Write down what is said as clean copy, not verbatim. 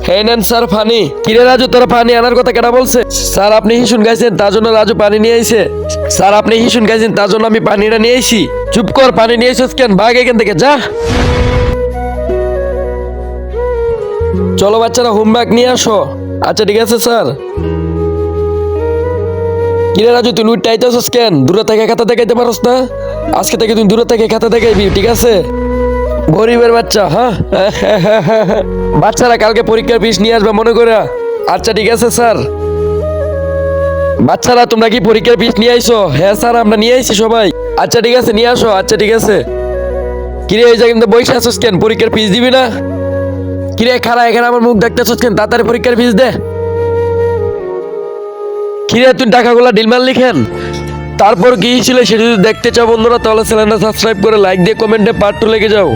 হ্যাঁ নেন স্যার পানি। কিরে রাজু, তোরা পানি আনার কথা কেটা বলছে? স্যার আপনি হিসুন গাইছেন তার জন্য রাজু পানি নিয়ে আইছে। স্যার আপনি হিসুন গাইছেন তার জন্য আমি পানিটা নিয়ে আইছি। চুপ কর, পানি নিয়ে এসেছ কেন? ভাগ এখান থেকে যা। চলো বাচ্চারা হোমওয়ার্ক নিয়ে আসো। আচ্ছা ঠিক আছে স্যার। কিরে রাজু, তুই লুইট আইতেছস কেন? দূরে থেকে খাতা দেখাইতে পারস না? আজকে থেকে তুই দূরে থেকে খাতা দেখাইবি, ঠিক আছে? গরিবের বাচ্চা, হ্যাঁ। বাচ্চারা কালকে পরীক্ষার ফিস নিয়ে আসবে মনে করে। আচ্ছা ঠিক আছে স্যার। বাচ্চারা তোমরা কি পরীক্ষার ফিস নিয়ে আইছো? হ্যাঁ স্যার আমরা নিয়ে আইছি সবাই। আচ্ছা ঠিক আছে নিয়ে আসো। আচ্ছা ঠিক আছে। কিরে এই জায়গায় কিন্তু বসে আসছিস কেন? পরীক্ষার ফিস দিবি না? কিরে খারা, এখানে আমার মুখ দেখতেছিস কেন? তাড়াতাড়ি পরীক্ষার ফিস দে। কিরে তুই টাকাগুলা ডিলমাল লিখেন। তারপর কি ছিল সেটা যদি দেখতে চাও বন্ধুরা, তাহলে চ্যানেলটা সাবস্ক্রাইব করে লাইক দিয়ে কমেন্টে পার্ট 2 লেগে যাও।